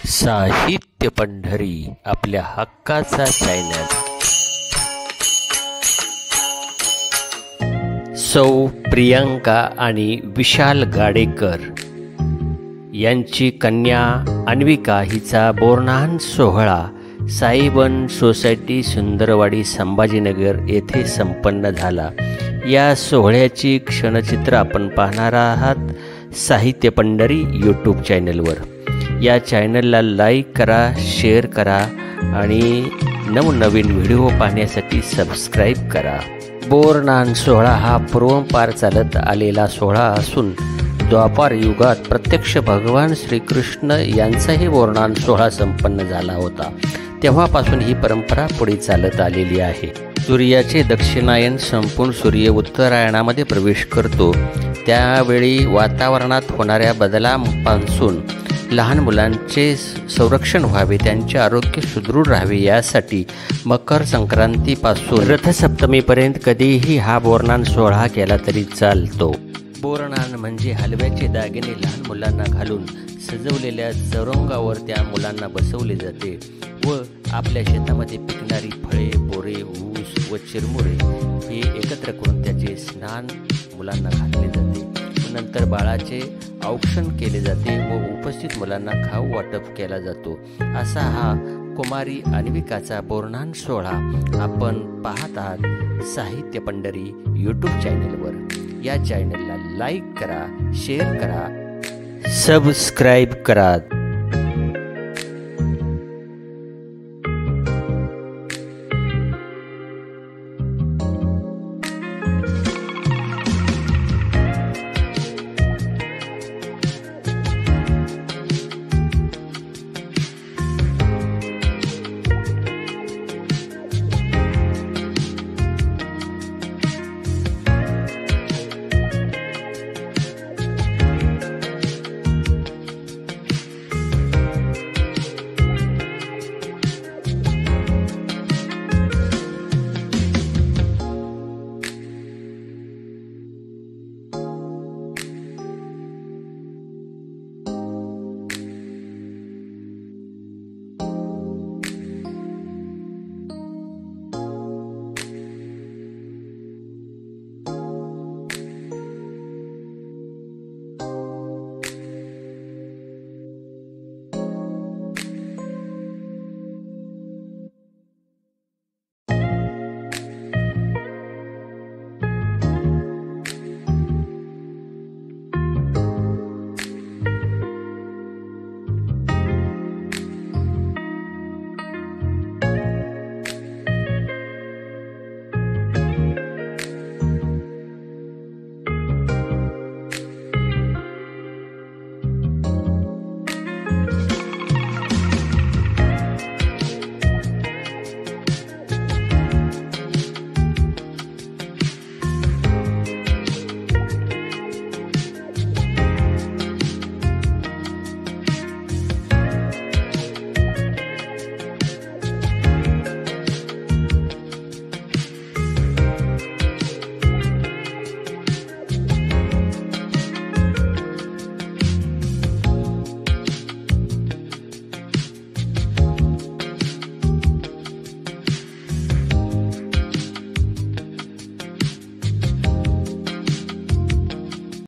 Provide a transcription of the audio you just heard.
साहित्य पंढरी आपल्या हक्काचा चॅनल। सौ प्रियंका आणि विशाल गाडेकर यांची कन्या अन्विका हिचा बोरनान सोहळा साईबन सोसायटी सुंदरवाडी संभाजीनगर येथे संपन्न झाला। या सोहळ्याची क्षणचित्र आपण पाहणार आहात साहित्य पंढरी यूट्यूब चॅनलवर। या चॅनलला लाईक करा, शेअर करा आणि नवनवीन व्हिडिओ पाहण्यासाठी सबस्क्राईब करा। बोरनान सोहळा हा पूर्वंपार चालत आलेला सोहळा असून द्वापार युगात प्रत्यक्ष भगवान श्रीकृष्ण यांचाही बोरनान सोहळा संपन्न झाला होता। तेव्हापासून ही परंपरा पुढे चालत आलेली आहे। सूर्याचे दक्षिणायन संपून सूर्य उत्तरायणामध्ये प्रवेश करतो, त्यावेळी वातावरणात होणाऱ्या बदलांपासून लहान मुलांचे संरक्षण व्हावे, त्यांचे आरोग्य सुदृढ राहावे यासाठी मकर संक्रांतीपासून रथसप्तमीपर्यंत कधीही हा बोरनान सोहळा केला तरी चालतो। बोरनान म्हणजे हलव्याचे दागिने लहान मुलांना घालून सजवलेल्या चौरंगावर त्या मुलांना बसवले जाते व आपल्या शेतामध्ये पिकणारी फळे, बोरे, ऊस व चिरमुरे हे एकत्र करून त्याचे स्नान मुलांना घातले जाते। नंतर बाळाचे औक्षण केले जाते व उपस्थित मुलांना खाऊ वाटप केला जातो। असा हा कुमारी अन्विकाचा बोरनान सोहळा आपण पाहत आहात साहित्य पंढरी यूट्यूब चॅनलवर। या चॅनलला लाईक करा, शेअर करा, सबस्क्राईब करा।